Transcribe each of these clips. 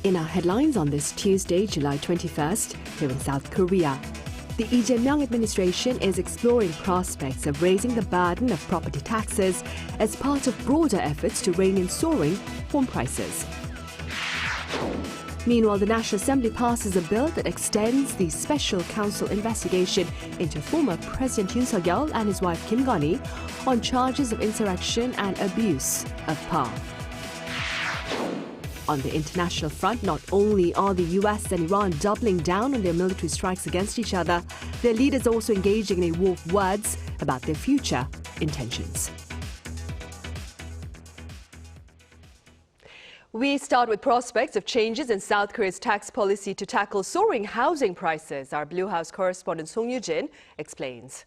In our headlines on this Tuesday, July 21st, here in South Korea, the Lee Jae-myung administration is exploring prospects of raising the burden of property taxes as part of broader efforts to rein in soaring home prices. Meanwhile, the National Assembly passes a bill that extends the special counsel investigation into former President Yoon Suk-yeol and his wife Kim Gun-hee on charges of insurrection and abuse of power. On the international front, not only are the US and Iran doubling down on their military strikes against each other, their leaders are also engaging in a war of words about their future intentions. We start with prospects of changes in South Korea's tax policy to tackle soaring housing prices. Our Blue House correspondent Song Yoo-jin explains.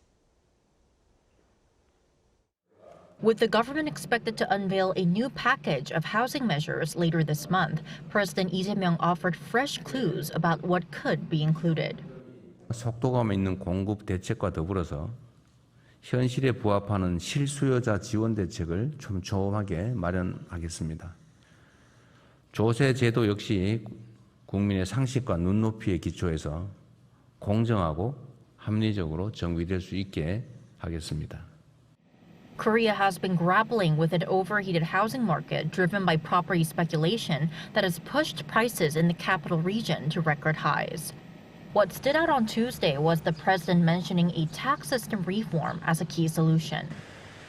With the government expected to unveil a new package of housing measures later this month, President Lee Jae-myung offered fresh clues about what could be included. 속도감 있는 공급 대책과 더불어서 현실에 부합하는 실수요자 지원 대책을 촘촘하게 마련하겠습니다. 조세 제도 역시 국민의 상식과 눈높이에 기초해서 공정하고 합리적으로 정비될 수 있게 하겠습니다. Korea has been grappling with an overheated housing market driven by property speculation that has pushed prices in the capital region to record highs. What stood out on Tuesday was the president mentioning a tax system reform as a key solution.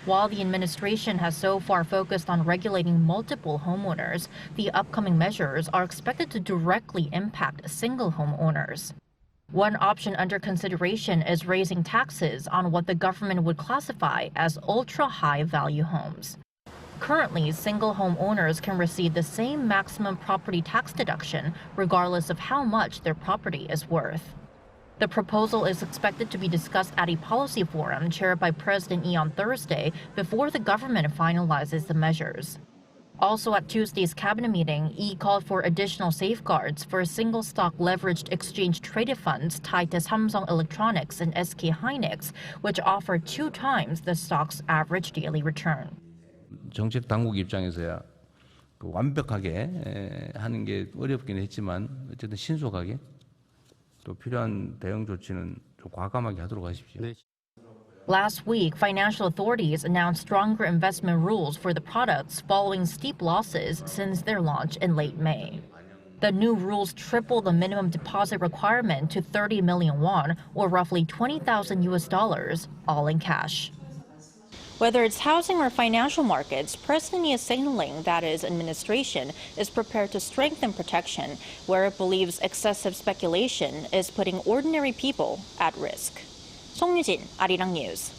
While the administration has so far focused on regulating multiple homeowners, the upcoming measures are expected to directly impact single homeowners. One option under consideration is raising taxes on what the government would classify as ultra-high value homes. Currently, single homeowners can receive the same maximum property tax deduction regardless of how much their property is worth. The proposal is expected to be discussed at a policy forum chaired by President Lee on Thursday before the government finalizes the measures. Also at Tuesday's cabinet meeting, Lee called for additional safeguards for single-stock leveraged exchange-traded funds tied to Samsung Electronics and SK hynix, which offer 2 times the stock's average daily return. 정책 당국 입장에서야 완벽하게 하는 게 어렵긴 했지만 어쨌든 신속하게 또 필요한 대응 조치는 좀 과감하게 하도록 하십시오. Last week, financial authorities announced stronger investment rules for the products following steep losses since their launch in late May. The new rules triple the minimum deposit requirement to 30 million won, or roughly $20,000, all in cash. Whether it's housing or financial markets, President Lee is signaling that his administration is prepared to strengthen protection where it believes excessive speculation is putting ordinary people at risk. Song Yoo-jin, Arirang News.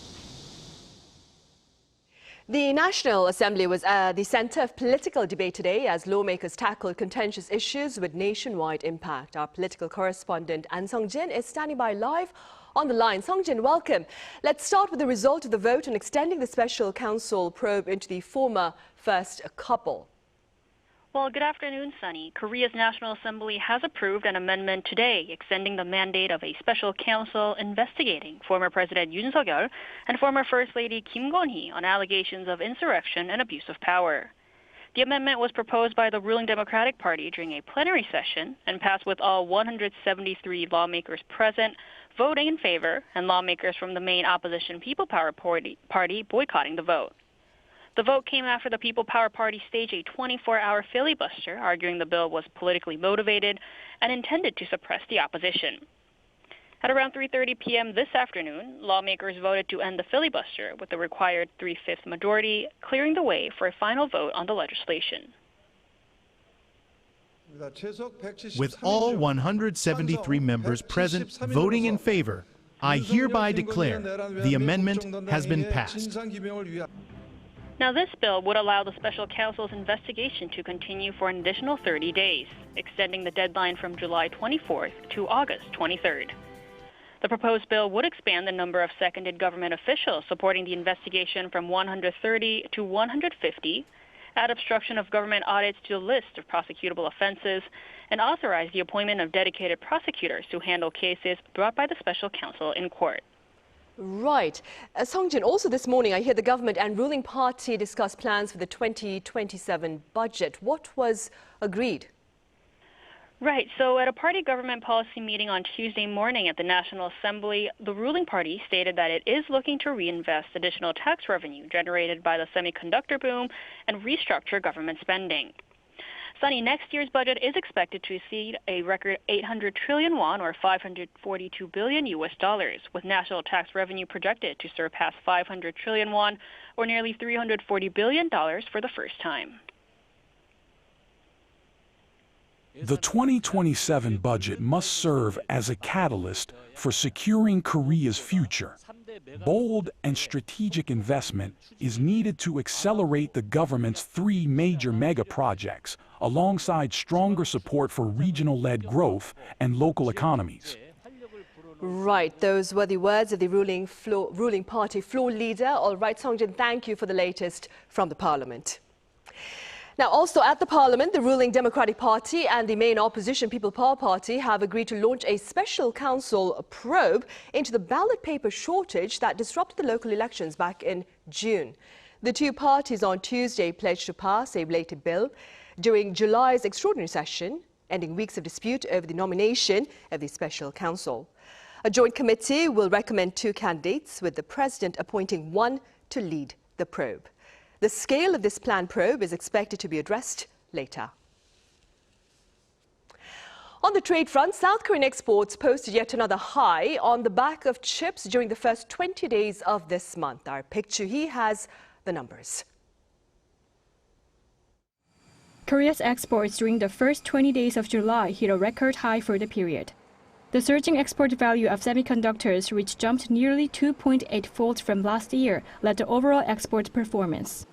The National Assembly was at the center of political debate today as lawmakers tackled contentious issues with nationwide impact. Our political correspondent An Sung-jin is standing by live on the line. Sung-jin, welcome. Let's start with the result of the vote on extending the special counsel probe into the former first couple. Well, good afternoon, Sunny. Korea's National Assembly has approved an amendment today extending the mandate of a special counsel investigating former President Yoon Suk-yeol and former First Lady Kim Gun-hee on allegations of insurrection and abuse of power. The amendment was proposed by the ruling Democratic Party during a plenary session and passed with all 173 lawmakers present voting in favor and lawmakers from the main opposition People Power Party boycotting the vote. The vote came after the People Power Party staged a 24-hour filibuster, arguing the bill was politically motivated and intended to suppress the opposition. At around 3:30 p.m. this afternoon, lawmakers voted to end the filibuster with the required 3/5 majority, clearing the way for a final vote on the legislation. With all 173 members present voting in favor, I hereby declare the amendment has been passed. Now, this bill would allow the special counsel's investigation to continue for an additional 30 days, extending the deadline from July 24th to August 23rd. The proposed bill would expand the number of seconded government officials supporting the investigation from 130 to 150, add obstruction of government audits to the list of prosecutable offenses, and authorize the appointment of dedicated prosecutors to handle cases brought by the special counsel in court. Right. Sung-jin, also this morning I hear the government and ruling party discuss plans for the 2027 budget. What was agreed? Right. So at a party government policy meeting on Tuesday morning at the National Assembly, the ruling party stated that it is looking to reinvest additional tax revenue generated by the semiconductor boom and restructure government spending. Sunny, next year's budget is expected to exceed a record 800 trillion won or 542 billion US dollars, with national tax revenue projected to surpass 500 trillion won or nearly $340 billion for the first time. The 2027 budget must serve as a catalyst for securing Korea's future. Bold and strategic investment is needed to accelerate the government's three major mega projects, alongside stronger support for regional-led growth and local economies. Right, those were the words of the ruling party floor leader. All right, Songjin, thank you for the latest from the Parliament. Now, also at the Parliament, the ruling Democratic Party and the main opposition People Power Party have agreed to launch a special council probe into the ballot paper shortage that disrupted the local elections back in June. The two parties on Tuesday pledged to pass a related bill during July's extraordinary session, ending weeks of dispute over the nomination of the special counsel. A joint committee will recommend two candidates, with the president appointing one to lead the probe. The scale of this planned probe is expected to be addressed later. On the trade front, South Korean exports posted yet another high on the back of chips during the first 20 days of this month. Our Paik Joo-hee has the numbers. Korea's exports during the first 20 days of July hit a record high for the period. The surging export value of semiconductors, which jumped nearly 2.8-fold from last year, led to overall export performance.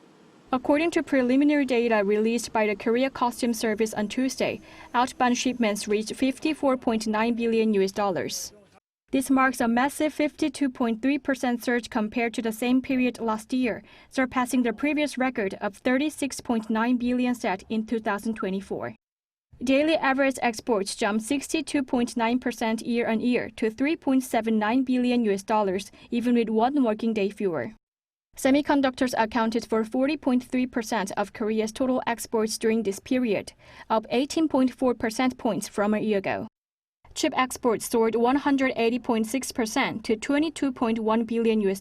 According to preliminary data released by the Korea Customs Service on Tuesday, outbound shipments reached $54.9 billion. This marks a massive 52.3% surge compared to the same period last year, surpassing the previous record of 36.9 billion set in 2024. Daily average exports jumped 62.9% year-on-year to $3.79 billion, even with one working day fewer. Semiconductors accounted for 40.3% of Korea's total exports during this period, up 18.4 percentage points from a year ago. Chip exports soared 180.6% to $22.1 billion,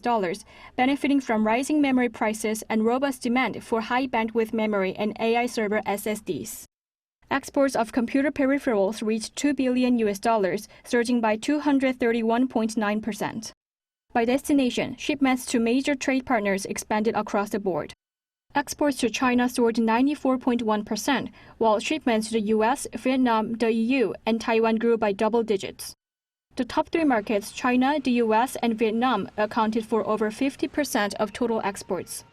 benefiting from rising memory prices and robust demand for high-bandwidth memory and AI server SSDs. Exports of computer peripherals reached $2 billion, surging by 231.9%. By destination, shipments to major trade partners expanded across the board. Exports to China soared 94.1%, while shipments to the US, Vietnam, the EU, and Taiwan grew by double digits. The top three markets, China, the US, and Vietnam, accounted for over 50% of total exports.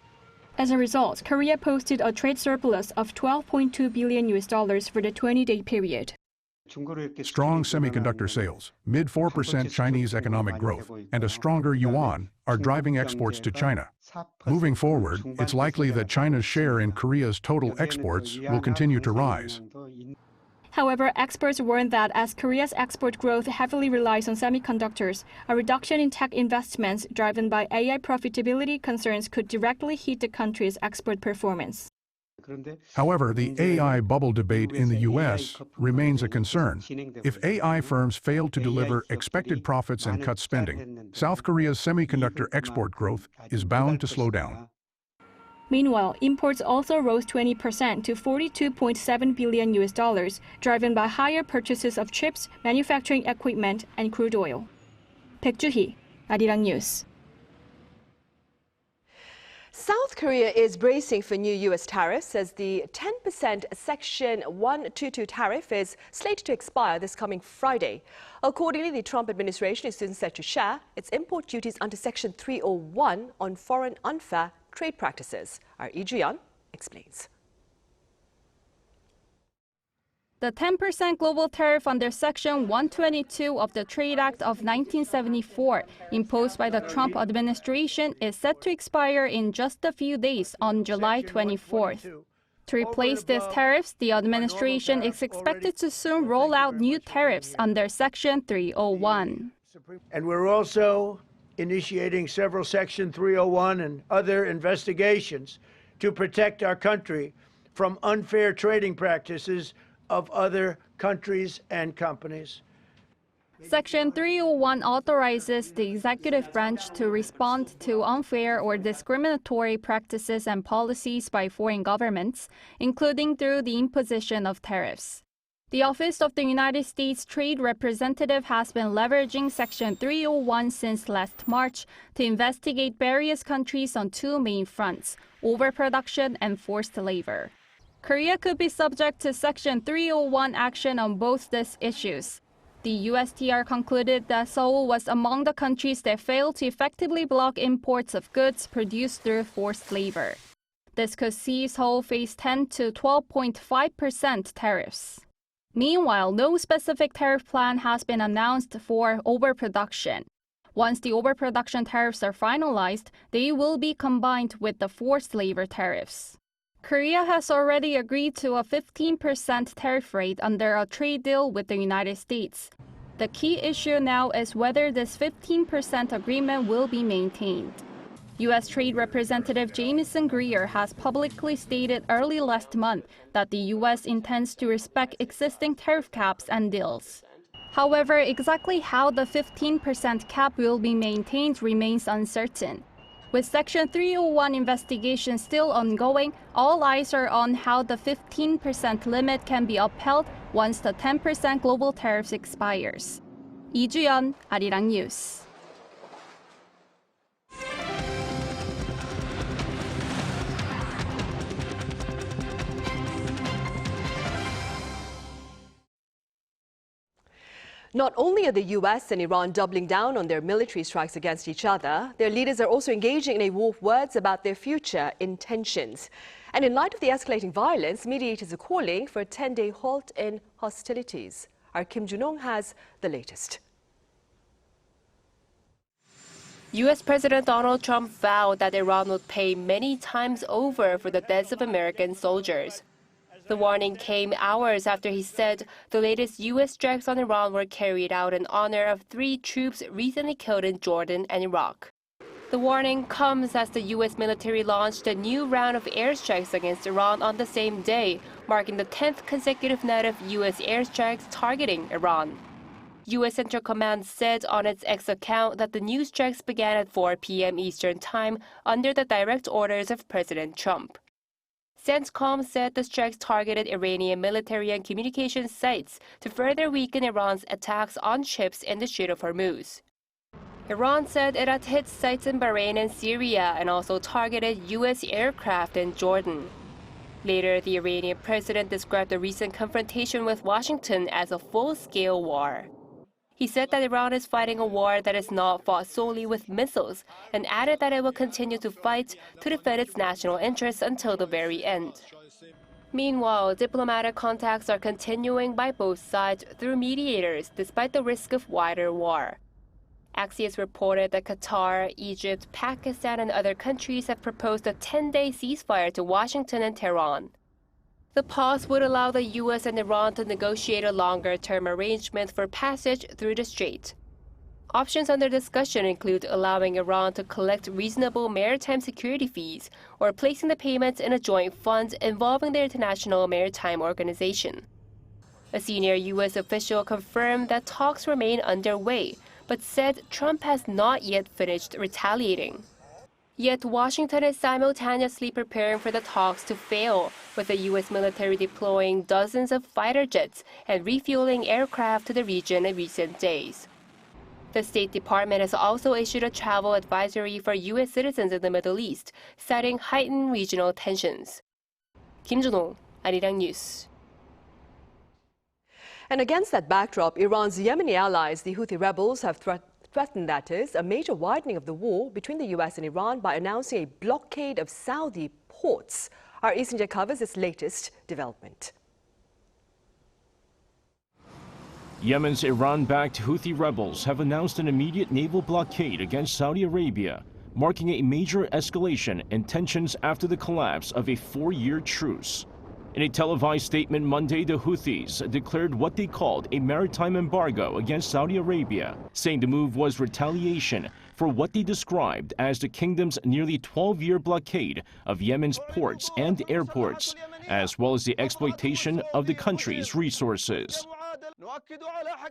As a result, Korea posted a trade surplus of $12.2 billion for the 20-day period. Strong semiconductor sales, mid-4% Chinese economic growth, and a stronger yuan are driving exports to China. Moving forward, it's likely that China's share in Korea's total exports will continue to rise. However, experts warn that as Korea's export growth heavily relies on semiconductors, a reduction in tech investments driven by AI profitability concerns could directly hit the country's export performance. However, the AI bubble debate in the U.S. remains a concern. If AI firms fail to deliver expected profits and cut spending, South Korea's semiconductor export growth is bound to slow down. Meanwhile, imports also rose 20% to $42.7 billion, driven by higher purchases of chips, manufacturing equipment, and crude oil. Paik Joo-hee, Arirang News. South Korea is bracing for new U.S. tariffs as the 10% Section 122 tariff is slated to expire this coming Friday. Accordingly, the Trump administration is soon set to share its import duties under Section 301 on foreign unfair trade practices. Our Lee Ju-yeon explains. The 10% global tariff under Section 122 of the Trade Act of 1974, imposed by the Trump administration, is set to expire in just a few days on July 24th. To replace these tariffs, the administration is expected to soon roll out new tariffs under Section 301. And we're also initiating several Section 301 and other investigations to protect our country from unfair trading practices of other countries and companies. Section 301 authorizes the executive branch to respond to unfair or discriminatory practices and policies by foreign governments, including through the imposition of tariffs. The Office of the United States Trade Representative has been leveraging Section 301 since last March to investigate various countries on two main fronts: overproduction and forced labor. Korea could be subject to Section 301 action on both these issues. The USTR concluded that Seoul was among the countries that failed to effectively block imports of goods produced through forced labor. This could see Seoul face 10 to 12.5% tariffs. Meanwhile, no specific tariff plan has been announced for overproduction. Once the overproduction tariffs are finalized, they will be combined with the forced labor tariffs. Korea has already agreed to a 15% tariff rate under a trade deal with the United States. The key issue now is whether this 15% agreement will be maintained. U.S. Trade Representative Jamieson Greer has publicly stated early last month that the U.S. intends to respect existing tariff caps and deals. However, exactly how the 15% cap will be maintained remains uncertain. With Section 301 investigation still ongoing, all eyes are on how the 15% limit can be upheld once the 10% global tariffs expires. Lee Ju-yeon, Arirang News. Not only are the US and Iran doubling down on their military strikes against each other, their leaders are also engaging in a war of words about their future intentions. And in light of the escalating violence, mediators are calling for a 10-day halt in hostilities. Our Kim Jun-ong has the latest. U.S. President Donald Trump vowed that Iran would pay many times over for the deaths of American soldiers. The warning came hours after he said the latest U.S. strikes on Iran were carried out in honor of 3 troops recently killed in Jordan and Iraq. The warning comes as the U.S. military launched a new round of airstrikes against Iran on the same day, marking the 10th consecutive night of U.S. airstrikes targeting Iran. U.S. Central Command said on its X account that the new strikes began at 4 p.m. Eastern Time under the direct orders of President Trump. CENTCOM said the strikes targeted Iranian military and communication sites to further weaken Iran's attacks on ships in the Strait of Hormuz. Iran said it had hit sites in Bahrain and Syria and also targeted U.S. aircraft in Jordan. Later, the Iranian president described the recent confrontation with Washington as a full-scale war. He said that Iran is fighting a war that is not fought solely with missiles, and added that it will continue to fight to defend its national interests until the very end. Meanwhile, diplomatic contacts are continuing by both sides through mediators despite the risk of wider war. Axios reported that Qatar, Egypt, Pakistan, and other countries have proposed a 10-day ceasefire to Washington and Tehran. The pause would allow the U.S. and Iran to negotiate a longer-term arrangement for passage through the strait. Options under discussion include allowing Iran to collect reasonable maritime security fees or placing the payments in a joint fund involving the International Maritime Organization. A senior U.S. official confirmed that talks remain underway, but said Trump has not yet finished retaliating. Yet Washington is simultaneously preparing for the talks to fail, with the U.S. military deploying dozens of fighter jets and refueling aircraft to the region in recent days. The State Department has also issued a travel advisory for U.S. citizens in the Middle East, citing heightened regional tensions. Kim Jun-ong, Arirang News. And against that backdrop, Iran's Yemeni allies, the Houthi rebels, have threatened, that is, a major widening of the war between the U.S. and Iran by announcing a blockade of Saudi ports. Our East India covers this latest development. Yemen's Iran-backed Houthi rebels have announced an immediate naval blockade against Saudi Arabia, marking a major escalation in tensions after the collapse of a 4-year truce. In a televised statement Monday, the Houthis declared what they called a maritime embargo against Saudi Arabia, saying the move was retaliation for what they described as the kingdom's nearly 12-year blockade of Yemen's ports and airports, as well as the exploitation of the country's resources.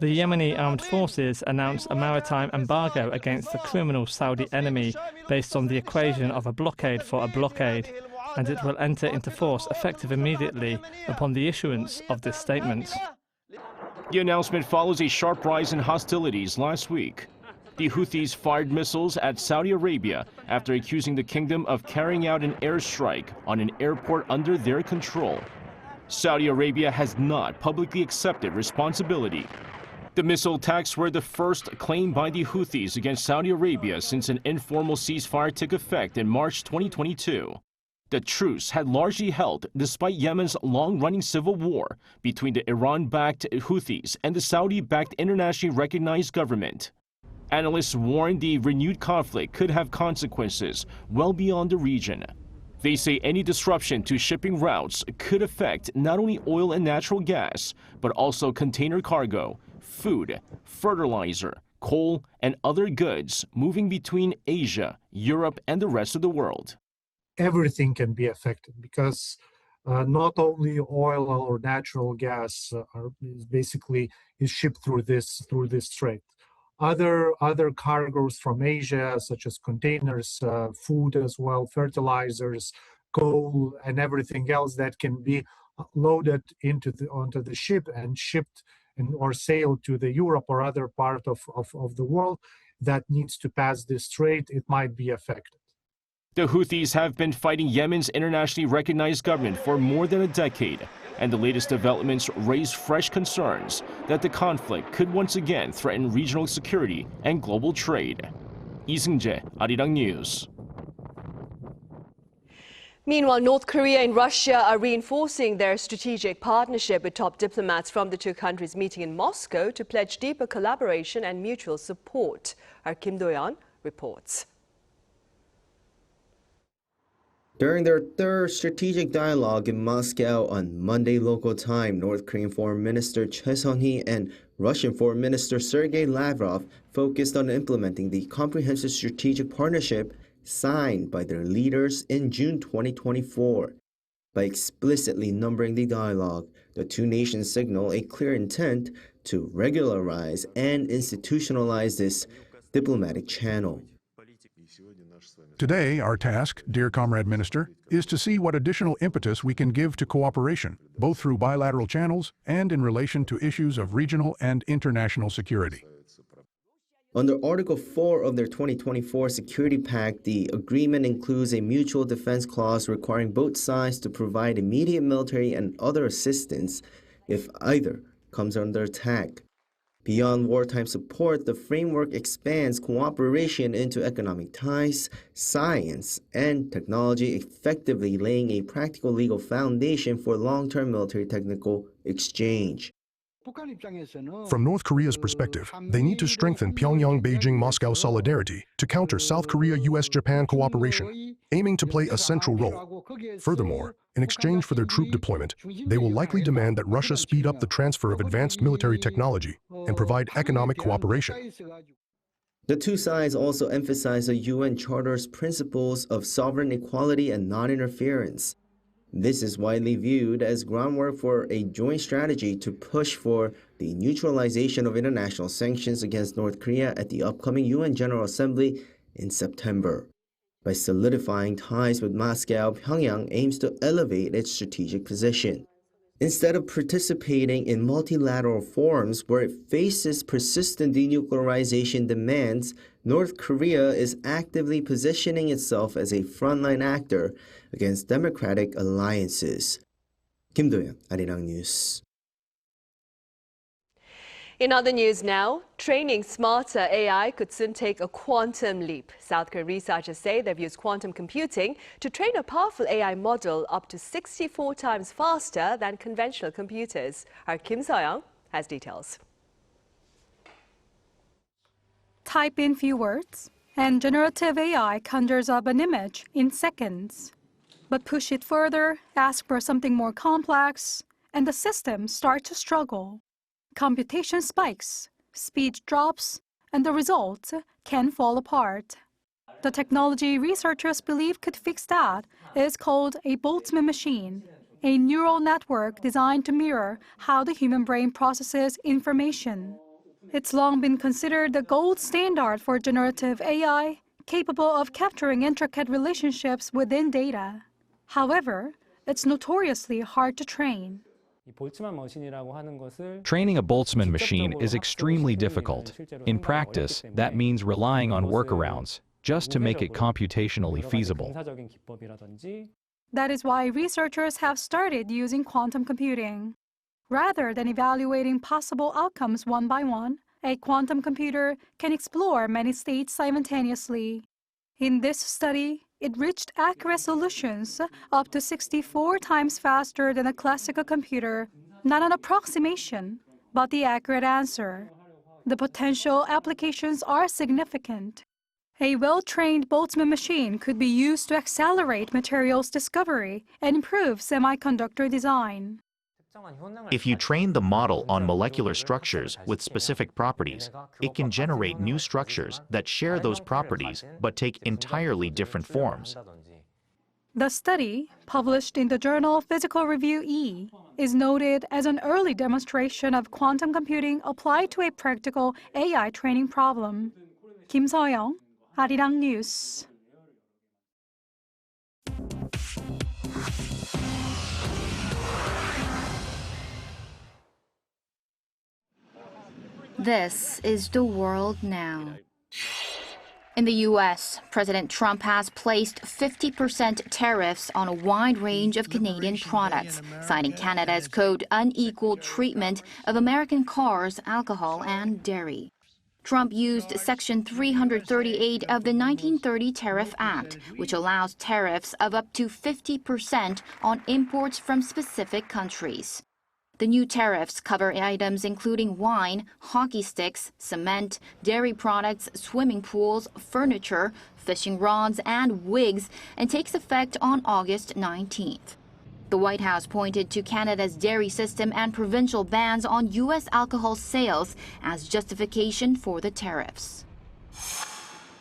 The Yemeni armed forces announced a maritime embargo against the criminal Saudi enemy based on the equation of a blockade for a blockade, and it will enter into force effective immediately upon the issuance of this statement. The announcement follows a sharp rise in hostilities last week. The Houthis fired missiles at Saudi Arabia after accusing the kingdom of carrying out an airstrike on an airport under their control. Saudi Arabia has not publicly accepted responsibility. The missile attacks were the first claimed by the Houthis against Saudi Arabia since an informal ceasefire took effect in March 2022. The truce had largely held despite Yemen's long-running civil war between the Iran-backed Houthis and the Saudi-backed internationally recognized government. Analysts warn the renewed conflict could have consequences well beyond the region. They say any disruption to shipping routes could affect not only oil and natural gas, but also container cargo, food, fertilizer, coal, and other goods moving between Asia, Europe, and the rest of the world. Everything can be affected because not only oil or natural gas is shipped through this strait. Other cargoes from Asia, such as containers, food as well, fertilizers, coal, and everything else that can be loaded onto the ship and shipped or sailed to the Europe or other part of the world that needs to pass this strait, it might be affected. The Houthis have been fighting Yemen's internationally recognized government for more than a decade, and the latest developments raise fresh concerns that the conflict could once again threaten regional security and global trade. Lee Seung-jae, Arirang News. Meanwhile, North Korea and Russia are reinforcing their strategic partnership with top diplomats from the two countries meeting in Moscow to pledge deeper collaboration and mutual support. Our Kim Do-yeon reports. During their third strategic dialogue in Moscow on Monday local time, North Korean Foreign Minister Choi Sun-hee and Russian Foreign Minister Sergei Lavrov focused on implementing the comprehensive strategic partnership signed by their leaders in June 2024. By explicitly numbering the dialogue, the two nations signal a clear intent to regularize and institutionalize this diplomatic channel. Today, our task, dear Comrade Minister, is to see what additional impetus we can give to cooperation, both through bilateral channels and in relation to issues of regional and international security. Under Article 4 of their 2024 Security Pact, the agreement includes a mutual defense clause requiring both sides to provide immediate military and other assistance if either comes under attack. Beyond wartime support, the framework expands cooperation into economic ties, science, and technology, effectively laying a practical legal foundation for long-term military technical exchange. From North Korea's perspective, they need to strengthen Pyongyang-Beijing-Moscow solidarity to counter South Korea-U.S. Japan cooperation, aiming to play a central role. Furthermore, in exchange for their troop deployment, they will likely demand that Russia speed up the transfer of advanced military technology and provide economic cooperation. The two sides also emphasize the UN Charter's principles of sovereign equality and non-interference. This is widely viewed as groundwork for a joint strategy to push for the neutralization of international sanctions against North Korea at the upcoming UN General Assembly in September. By solidifying ties with Moscow, Pyongyang aims to elevate its strategic position. Instead of participating in multilateral forums where it faces persistent denuclearization demands, North Korea is actively positioning itself as a frontline actor against democratic alliances. Kim Do-yeon, Arirang News. In other news now, training smarter AI could soon take a quantum leap. South Korean researchers say they've used quantum computing to train a powerful AI model up to 64 times faster than conventional computers. Our Kim So-young has details. Type in few words, and generative AI conjures up an image in seconds. But push it further, ask for something more complex, and the system starts to struggle. Computation spikes, speed drops, and the results can fall apart. The technology researchers believe could fix that is called a Boltzmann machine, a neural network designed to mirror how the human brain processes information. It's long been considered the gold standard for generative AI, capable of capturing intricate relationships within data. However, it's notoriously hard to train. Training a Boltzmann machine is extremely difficult. In practice, that means relying on workarounds, just to make it computationally feasible. That is why researchers have started using quantum computing. Rather than evaluating possible outcomes one by one, a quantum computer can explore many states simultaneously. In this study, it reached accurate solutions up to 64 times faster than a classical computer, not an approximation, but the accurate answer. The potential applications are significant. A well-trained Boltzmann machine could be used to accelerate materials discovery and improve semiconductor design. If you train the model on molecular structures with specific properties, it can generate new structures that share those properties but take entirely different forms. The study, published in the journal Physical Review E, is noted as an early demonstration of quantum computing applied to a practical AI training problem. Kim So-young, Arirang News. This is the world now. In the U.S., President Trump has placed 50% tariffs on a wide range of Canadian products, citing Canada's quote, unequal treatment of American cars, alcohol, and dairy. Trump used Section 338 of the 1930 Tariff Act, which allows tariffs of up to 50% on imports from specific countries. The new tariffs cover items including wine, hockey sticks, cement, dairy products, swimming pools, furniture, fishing rods, and wigs, and takes effect on August 19th. The White House pointed to Canada's dairy system and provincial bans on U.S. alcohol sales as justification for the tariffs.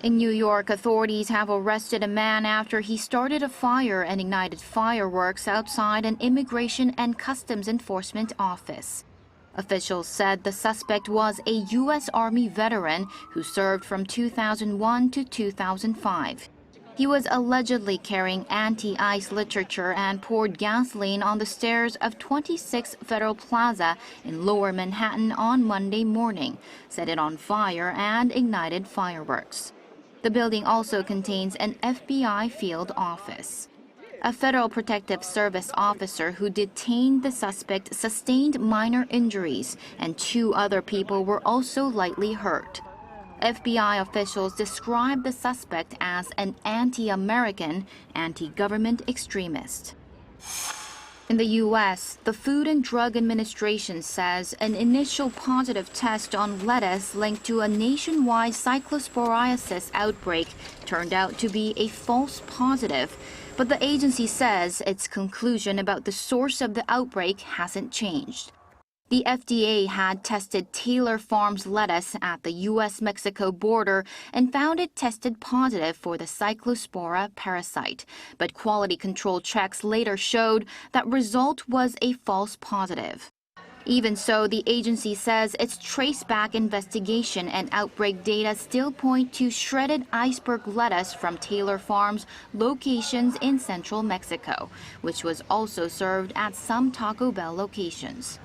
In New York, authorities have arrested a man after he started a fire and ignited fireworks outside an Immigration and Customs Enforcement office. Officials said the suspect was a U.S. Army veteran who served from 2001 to 2005. He was allegedly carrying anti-ICE literature and poured gasoline on the stairs of 26 Federal Plaza in Lower Manhattan on Monday morning, set it on fire, and ignited fireworks. The building also contains an FBI field office. A Federal Protective Service officer who detained the suspect sustained minor injuries, and 2 other people were also lightly hurt. FBI officials described the suspect as an anti-American, anti-government extremist. In the U.S., the Food and Drug Administration says an initial positive test on lettuce linked to a nationwide cyclosporiasis outbreak turned out to be a false positive, but the agency says its conclusion about the source of the outbreak hasn't changed. The FDA had tested Taylor Farms lettuce at the U.S.-Mexico border and found it tested positive for the cyclospora parasite. But quality control checks later showed that result was a false positive. Even so, the agency says its traceback investigation and outbreak data still point to shredded iceberg lettuce from Taylor Farms locations in central Mexico, which was also served at some Taco Bell locations.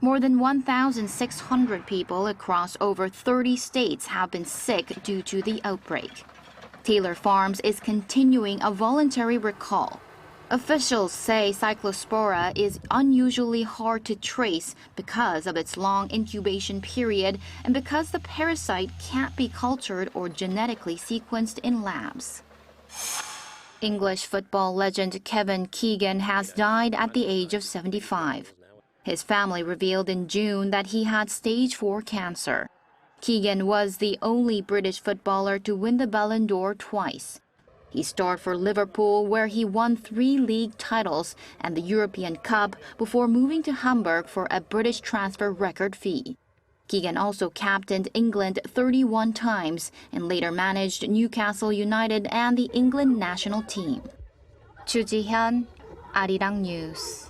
More than 1,600 people across over 30 states have been sick due to the outbreak. Taylor Farms is continuing a voluntary recall. Officials say cyclospora is unusually hard to trace because of its long incubation period and because the parasite can't be cultured or genetically sequenced in labs. English football legend Kevin Keegan has died at the age of 75. His family revealed in June that he had stage 4 cancer. Keegan was the only British footballer to win the Ballon d'Or twice. He starred for Liverpool, where he won 3 league titles and the European Cup before moving to Hamburg for a British transfer record fee. Keegan also captained England 31 times and later managed Newcastle United and the England national team. Chu Ji-hyun, Arirang News.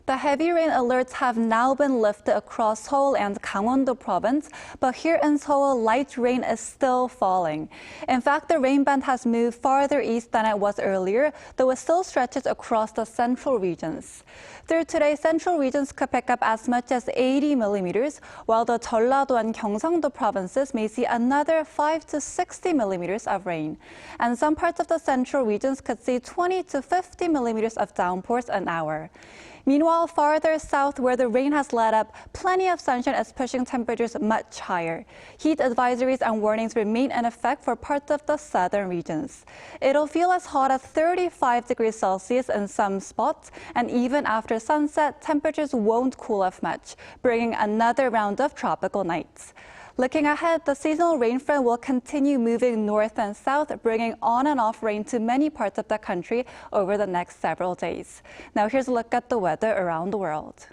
The heavy rain alerts have now been lifted across Seoul and Gangwon-do province, but here in Seoul, light rain is still falling. In fact, the rain band has moved farther east than it was earlier, though it still stretches across the central regions. Through today, central regions could pick up as much as 80 millimeters, while the Jeollado and Gyeongsang-do provinces may see another 5 to 60 millimeters of rain. And some parts of the central regions could see 20 to 50 millimeters of downpours an hour. Meanwhile, farther south where the rain has let up, plenty of sunshine is pushing temperatures much higher. Heat advisories and warnings remain in effect for parts of the southern regions. It'll feel as hot as 35 degrees Celsius in some spots, and even after sunset, temperatures won't cool off much, bringing another round of tropical nights. Looking ahead, the seasonal rain front will continue moving north and south, bringing on and off rain to many parts of the country over the next several days. Now here's a look at the weather around the world.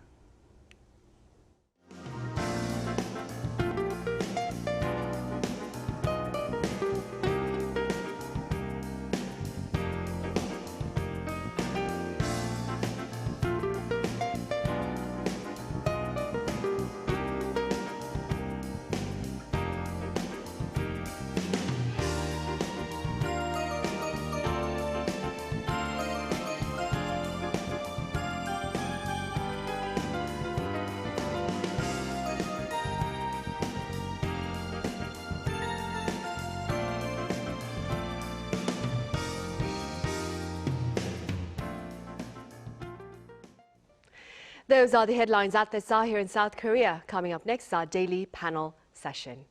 Those are the headlines at this hour here in South Korea. Coming up next, our daily panel session.